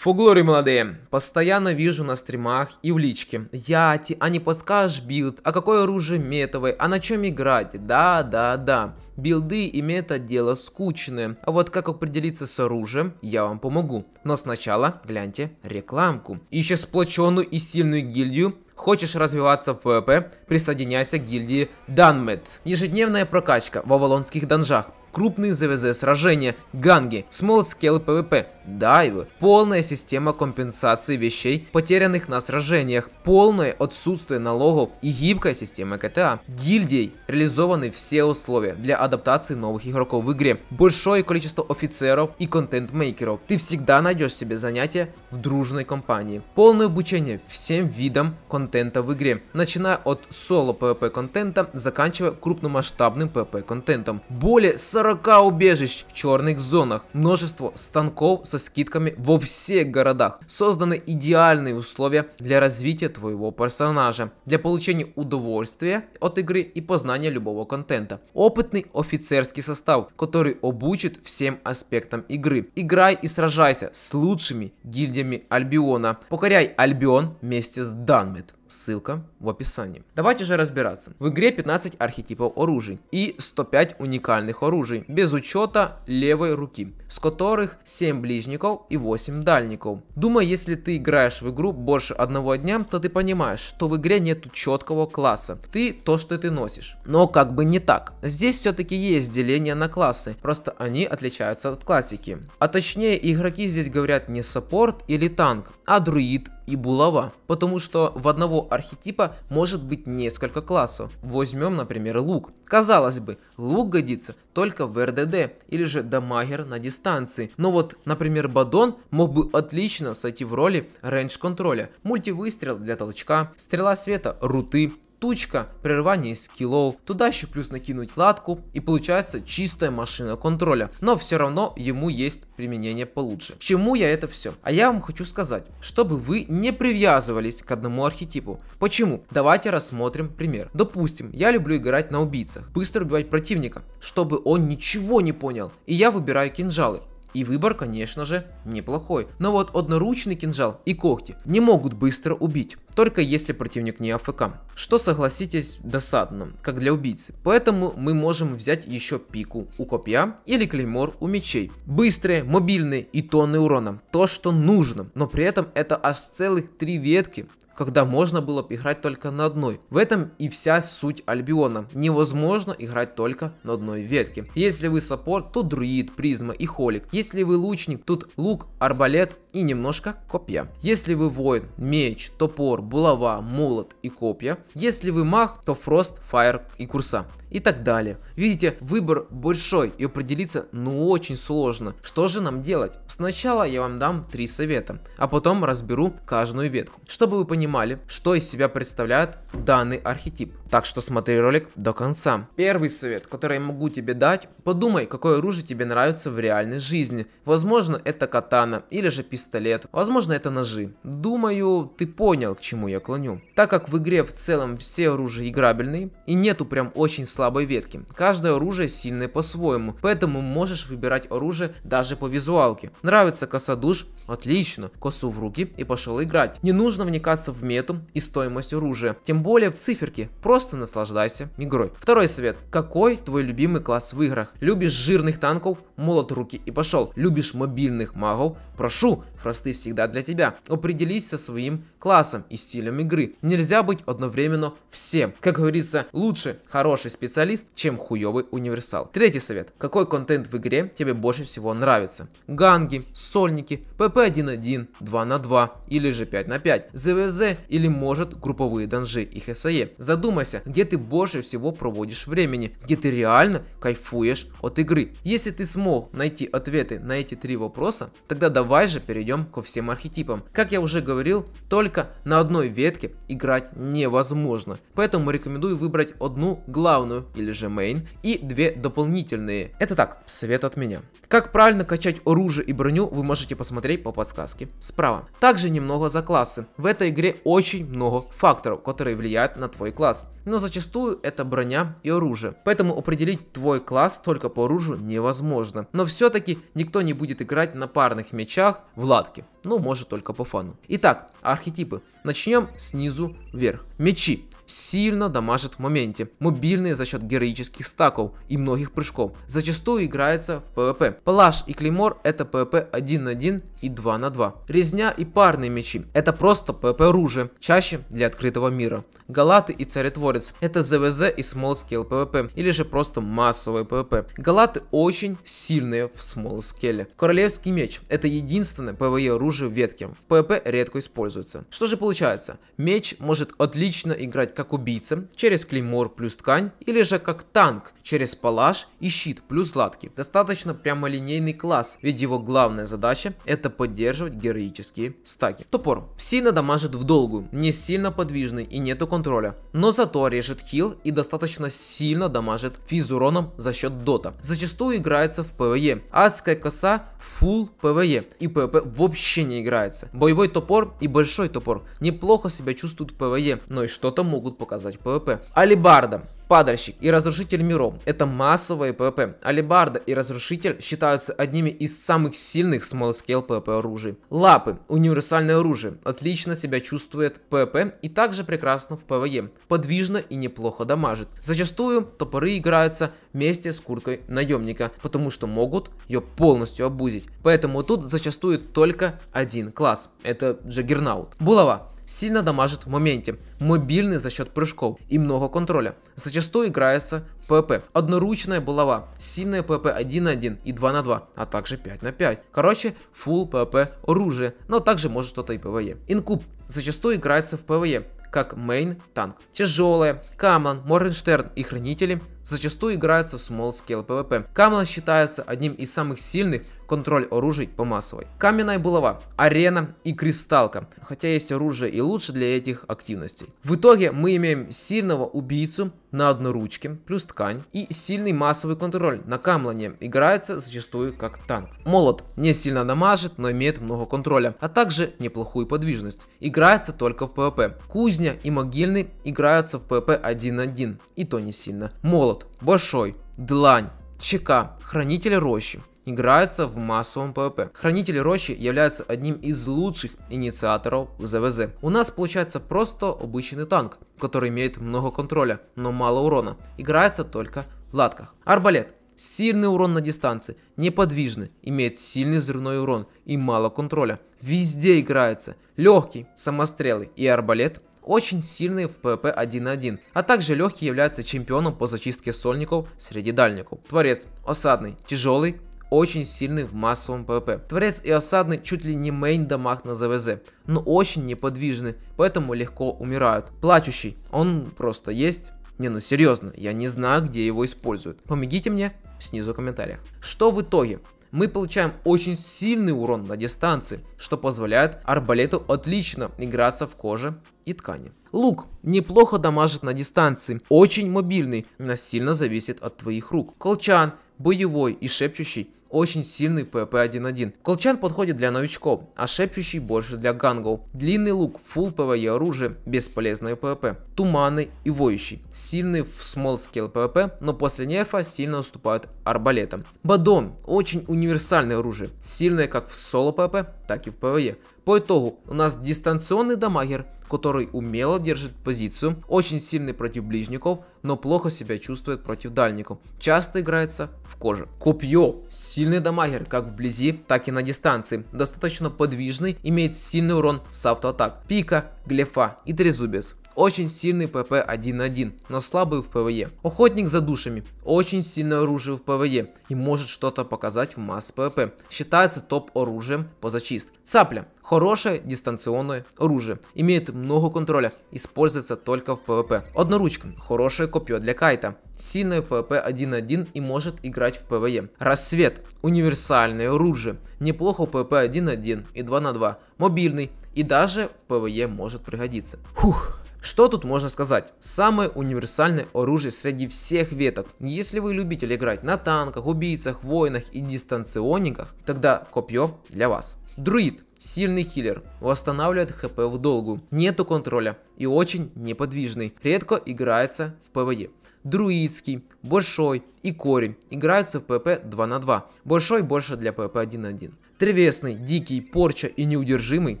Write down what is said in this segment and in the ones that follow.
Фуглори молодые, постоянно вижу на стримах и в личке. Яти, а не подскажешь билд, а какое оружие метовое, а на чем играть? Да. Билды и мета дело скучное, а вот как определиться с оружием, я вам помогу. Но сначала гляньте рекламку. Ищешь сплоченную и сильную гильдию? Хочешь развиваться в PvP? Присоединяйся к гильдии Данмет. Ежедневная прокачка в авалонских данжах. Крупные ЗВЗ сражения, ганги, small scale PvP, дайвы, полная система компенсации вещей, потерянных на сражениях, полное отсутствие налогов и гибкая система КТА. Гильдией реализованы все условия для адаптации новых игроков в игре, большое количество офицеров и контент-мейкеров. Ты всегда найдешь себе занятия в дружной компании. Полное обучение всем видам контента в игре, начиная от соло PvP контента, заканчивая крупномасштабным PvP контентом. Более 40 убежищ в черных зонах, множество станков со скидками во всех городах. Созданы идеальные условия для развития твоего персонажа, для получения удовольствия от игры и познания любого контента. Опытный офицерский состав, который обучит всем аспектам игры. Играй и сражайся с лучшими гильдиями Альбиона. Покоряй Альбион вместе с Данмет. Ссылка в описании. Давайте же разбираться. В игре 15 архетипов оружий и 105 уникальных оружий, без учета левой руки, с которых 7 ближников и 8 дальников. Думаю, если ты играешь в игру больше одного дня, то ты понимаешь, что в игре нету четкого класса. Ты то, что ты носишь. Но как бы не так. Здесь все-таки есть деление на классы, просто они отличаются от классики. А точнее, игроки здесь говорят не саппорт или танк, а друид и булава, потому что в одного архетипа может быть несколько классов. Возьмем, например, лук. Казалось бы, лук годится только в РДД или же дамагер на дистанции. Но вот, например, Бадон мог бы отлично сойти в роли рейндж-контроля. Мультивыстрел для толчка, стрела света руты, тучка, прерывание скиллов, туда еще плюс накинуть латку и получается чистая машина контроля, но все равно ему есть применение получше. К чему я это все? А я вам хочу сказать, чтобы вы не привязывались к одному архетипу. Почему? Давайте рассмотрим пример. Допустим, я люблю играть на убийцах, быстро убивать противника, чтобы он ничего не понял, и я выбираю кинжалы. И выбор, конечно же, неплохой. Но вот одноручный кинжал и когти не могут быстро убить, только если противник не АФК. Что, согласитесь, досадно, как для убийцы. Поэтому мы можем взять еще пику у копья или клеймор у мечей. Быстрые, мобильные и тонны урона. То, что нужно. Но при этом это аж целых 3 ветки, когда можно было бы играть только на одной. В этом и вся суть Альбиона. Невозможно играть только на одной ветке. Если вы саппорт, то друид, призма и холик. Если вы лучник, тут лук, арбалет и немножко копья. Если вы воин, меч, топор, булава, молот и копья. Если вы маг, то фрост, фаер и курса. И так далее. Видите, выбор большой и определиться очень сложно. Что же нам делать? Сначала я вам дам 3 совета, а потом разберу каждую ветку, чтобы вы понимали, что из себя представляет данный архетип. Так что смотри ролик до конца. Первый совет, который я могу тебе дать: подумай, какое оружие тебе нравится в реальной жизни. Возможно, это катана или же пистолет, возможно, это ножи. Думаю, ты понял, к чему я клоню. Так как в игре в целом все оружия играбельные и нету прям очень слабой ветки. Каждое оружие сильное по-своему, поэтому можешь выбирать оружие даже по визуалке. Нравится косодуш? Отлично, косу в руки и пошел играть. Не нужно вникаться в мету и стоимость оружия, тем более в циферки, просто наслаждайся игрой. Второй совет: какой твой любимый класс в играх? Любишь жирных танков? Молот руки и пошел. Любишь мобильных магов? Прошу, фросты всегда для тебя. Определись со своим классом и стилем игры. Нельзя быть одновременно всем. Как говорится, лучше хороший специалист, чем хуёвый универсал. Третий совет: какой контент в игре тебе больше всего нравится? Ганги, сольники, ПП 1-1, 2-2 или же 5-5, ЗВЗ или может групповые данжи и ХСЕ. Задумайся, где ты больше всего проводишь времени, где ты реально кайфуешь от игры. Если ты смог найти ответы на эти 3 вопроса, тогда давай же перейдем ко всем архетипам. Как я уже говорил, только на одной ветке играть невозможно, поэтому рекомендую выбрать одну главную или же мейн и 2 дополнительные. Это так, совет от меня. Как правильно качать оружие и броню, вы можете посмотреть по подсказке справа. Также немного за классы. В этой игре деле очень много факторов, которые влияют на твой класс. Но зачастую это броня и оружие. Поэтому определить твой класс только по оружию невозможно. Но все-таки никто не будет играть на парных мечах в латке. Ну, может только по фану. Итак, архетипы. Начнем снизу вверх. Мечи. Сильно дамажит в моменте. Мобильные за счет героических стаков и многих прыжков. Зачастую играется в PvP. Палаш и Клеймор это PvP 1 на 1 и 2 на 2. Резня и парные мечи это просто PvP оружие, чаще для открытого мира. Галаты и Царетворец это ЗВЗ и Small Scale PvP или же просто массовый PvP. Галаты очень сильные в Small Scale. Королевский меч это единственное PvE оружие в ветке. В PvP редко используется. Что же получается? Меч может отлично играть как убийца через клеймор плюс ткань, или же как танк через палаш и щит плюс латки. Достаточно прямолинейный класс, ведь его главная задача это поддерживать героические стаки. Топор сильно дамажит в долгую, не сильно подвижный и нету контроля, но зато режет хил и достаточно сильно дамажит физуроном за счет дота. Зачастую играется в PvE. Адская коса full PvE и PvP вообще не играется. Боевой топор и большой топор неплохо себя чувствуют в PvE, но и что-то могут показать в PvP. Алебарда, падальщик и разрушитель миров это массовые PvP. Алебарда и разрушитель считаются одними из самых сильных small scale PvP оружий. Лапы, универсальное оружие, отлично себя чувствует в PvP и также прекрасно в PvE. Подвижно и неплохо дамажит. Зачастую топоры играются вместе с курткой наемника, потому что могут ее полностью обузить. Поэтому тут зачастую только один класс, это Джаггернаут. Булава сильно дамажит в моменте, мобильный за счет прыжков и много контроля. Зачастую играется в PvP. Одноручная булава, сильная PvP 1 на 1 и 2 на 2, а также 5 на 5. Короче, full PvP оружие, но также может что-то и PvE. Инкуб зачастую играется в PvE, как мейн танк. Тяжелая, Камлан, Моргенштерн и Хранители зачастую играются в Small Scale PvP. Камлан считается одним из самых сильных контроль оружий по массовой. Каменная булава, арена и кристалка, хотя есть оружие и лучше для этих активностей. В итоге мы имеем сильного убийцу на одноручке плюс ткань и сильный массовый контроль на Камлане, играется зачастую как танк. Молот не сильно дамажит, но имеет много контроля, а также неплохую подвижность. Играется только в PvP. Кузня и могильный играются в PvP 1 на 1 и то не сильно. Молот, большой, длань, ЧК, хранитель рощи играется в массовом PvP. Хранитель рощи является одним из лучших инициаторов в ЗВЗ. У нас получается просто обычный танк, который имеет много контроля, но мало урона. Играется только в латках. Арбалет. Сильный урон на дистанции, неподвижный, имеет сильный взрывной урон и мало контроля. Везде играется. Легкий, самострелы и арбалет очень сильные в PvP 1 на 1, а также легкий является чемпионом по зачистке сольников среди дальников. Творец осадный, тяжелый, очень сильный в массовом PvP. Творец и осадный чуть ли не мейн дамаг на ЗВЗ, но очень неподвижный, поэтому легко умирают. Плачущий, он просто есть. Не, ну серьезно, я не знаю, где его используют. Помогите мне снизу в комментариях. Что в итоге? Мы получаем очень сильный урон на дистанции, что позволяет арбалету отлично играться в коже и ткани. Лук неплохо дамажит на дистанции, очень мобильный, но сильно зависит от твоих рук. Колчан, боевой и шепчущий очень сильный в PvP 1-1. Колчан подходит для новичков, а шепчущий больше для гангов. Длинный лук, full PvE оружие, бесполезное в PvP. Туманный и воющий, сильный в Small Scale PvP, но после нефа сильно уступают арбалетам. Бадон, очень универсальное оружие, сильное как в соло PvP, так и в PvE. По итогу у нас дистанционный дамагер, который умело держит позицию, очень сильный против ближников, но плохо себя чувствует против дальников. Часто играется в коже. Копье, сильный дамагер как вблизи, так и на дистанции. Достаточно подвижный, имеет сильный урон с автоатак. Пика, глефа и трезубец. Очень сильный ПП 1-1, но слабый в ПВЕ. Охотник за душами. Очень сильное оружие в ПВЕ и может что-то показать в масс ПВП. Считается топ оружием по зачистке. Цапля. Хорошее дистанционное оружие. Имеет много контроля. Используется только в ПВП. Одноручка. Хорошее копье для кайта. Сильное в ПВП 1-1 и может играть в ПВЕ. Рассвет. Универсальное оружие. Неплохо в ПВП 1-1 и 2 на 2. Мобильный. И даже в ПВЕ может пригодиться. Фух. Что тут можно сказать? Самое универсальное оружие среди всех веток. Если вы любитель играть на танках, убийцах, воинах и дистанционниках, тогда копье для вас. Друид. Сильный хиллер. Восстанавливает хп в долгу. Нету контроля. И очень неподвижный. Редко играется в ПВЕ. Друидский, большой и корень играются в ПВП 2 на 2. Большой больше для ПВП 1 на 1. Древесный, дикий, порча и неудержимый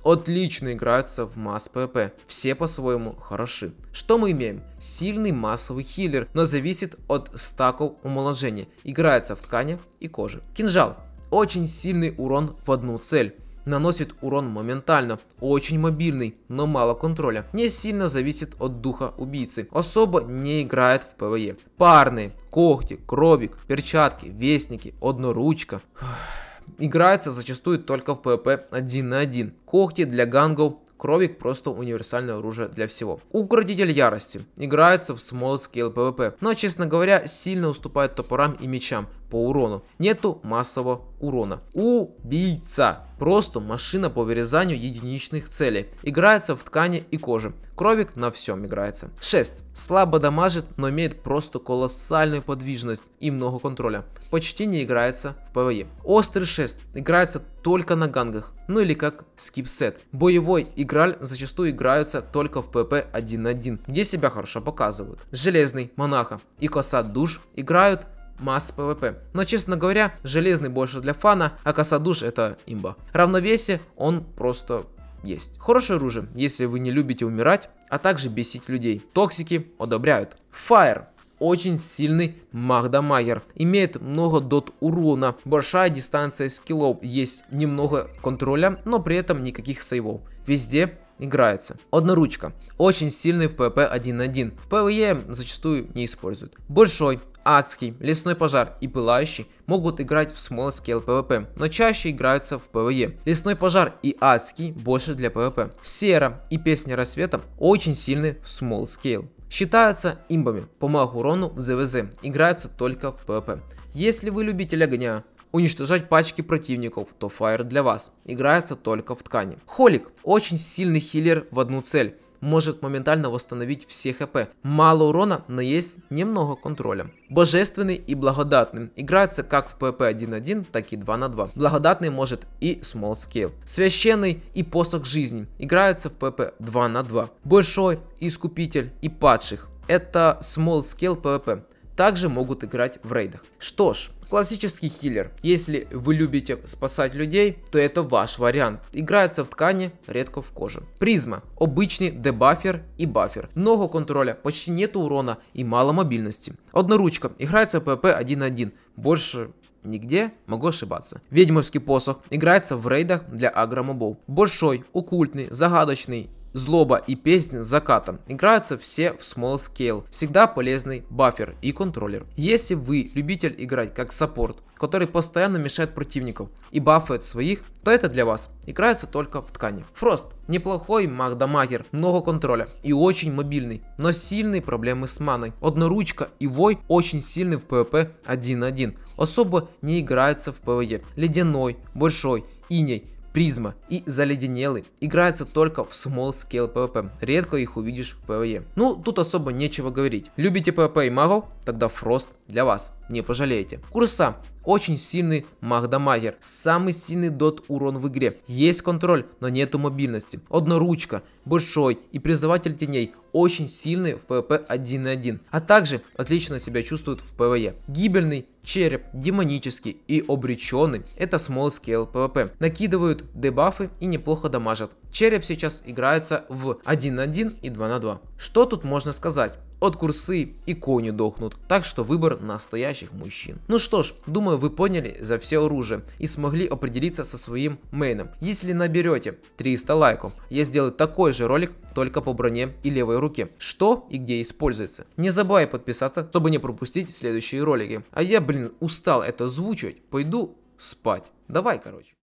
отлично играются в масс ПВП. Все по-своему хороши. Что мы имеем? Сильный массовый хиллер, но зависит от стаков умоложения. Играется в ткани и коже. Кинжал. Очень сильный урон в одну цель. Наносит урон моментально, очень мобильный, но мало контроля. Не сильно зависит от духа убийцы. Особо не играет в ПВЕ. Парные, когти, кровик, перчатки, вестники, одноручка. Играется зачастую только в ПВП 1 на 1. Когти для гангов. Кровик просто универсальное оружие для всего. Укротитель ярости. Играется в small scale PvP, но, честно говоря, сильно уступает топорам и мечам по урону. Нету массового урона. Убийца. Просто машина по вырезанию единичных целей. Играется в ткани и коже. Кровик на всем играется. 6. Слабо дамажит, но имеет просто колоссальную подвижность и много контроля. Почти не играется в ПВЕ. Острый 6. Играется только на гангах. Ну или как скипсет. Боевой и Граль зачастую играются только в ПВП 1 на 1, где себя хорошо показывают. Железный, монаха и коса душ играют масс ПВП. Но, честно говоря, железный больше для фана, а коса душ это имба. Равновесие он просто есть. Хорошее оружие, если вы не любите умирать, а также бесить людей. Токсики одобряют. Fire. Очень сильный маг-дамагер. Имеет много дот урона. Большая дистанция скиллов. Есть немного контроля, но при этом никаких сейвов. Везде играется. Одноручка. Очень сильный в ПВП 1 на 1. В ПВЕ зачастую не используют. Большой, адский, лесной пожар и пылающий могут играть в small scale PvP, но чаще играются в ПВЕ. Лесной пожар и адский больше для PvP. Сера и песня рассвета очень сильны в small scale. Считаются имбами по магу урону в ЗВЗ, играются только в PvP. Если вы любитель огня, уничтожать пачки противников, то Fire для вас, играется только в ткани. Холик, очень сильный хиллер в одну цель, может моментально восстановить все хп. Мало урона, но есть немного контроля. Божественный и благодатный играется как в PvP 1 на 1, так и 2 на 2. Благодатный может и small scale. Священный и посох жизни играется в PvP 2 на 2. Большой, искупитель и падших это small scale PvP. Также могут играть в рейдах. Что ж, классический хиллер. Если вы любите спасать людей, то это ваш вариант. Играется в ткани, редко в коже. Призма. Обычный дебафер и бафер. Много контроля, почти нет урона и мало мобильности. Одноручка. Играется в PvP 1 на 1. Больше нигде, могу ошибаться. Ведьмовский посох. Играется в рейдах для агромобов. Большой, оккультный, загадочный. Злоба и песнь с закатом. Играются все в small scale. Всегда полезный бафер и контроллер. Если вы любитель играть как саппорт, который постоянно мешает противников и бафает своих, то это для вас. Играется только в ткани. Фрост. Неплохой маг-дамагер, много контроля и очень мобильный, но сильные проблемы с маной. Одноручка и вой очень сильный в PvP 1 на 1. Особо не играется в ПВЕ. Ледяной, большой, иней. Призма и заледенелый играется только в small scale PvP, редко их увидишь в PvE. Ну, тут особо нечего говорить. Любите PvP и магов? Тогда Фрост для вас, не пожалеете. Курса. Очень сильный маг-дамагер, самый сильный дот урон в игре. Есть контроль, но нету мобильности. Одноручка, большой и призыватель теней очень сильный в PvP 1 на 1, а также отлично себя чувствуют в PvE. Гибельный, череп, демонический и обреченный это small scale PvP. Накидывают дебафы и неплохо дамажат. Череп сейчас играется в 1 на 1 и 2 на 2. Что тут можно сказать? От курсы и кони дохнут, так что выбор настоящих мужчин. Ну что ж, думаю вы поняли за все оружие и смогли определиться со своим мейном. Если наберете 300 лайков, я сделаю такой же ролик только по броне и левой руке, что и где используется. Не забывай подписаться, чтобы не пропустить следующие ролики. А я, устал это озвучивать, пойду спать. Давай, короче.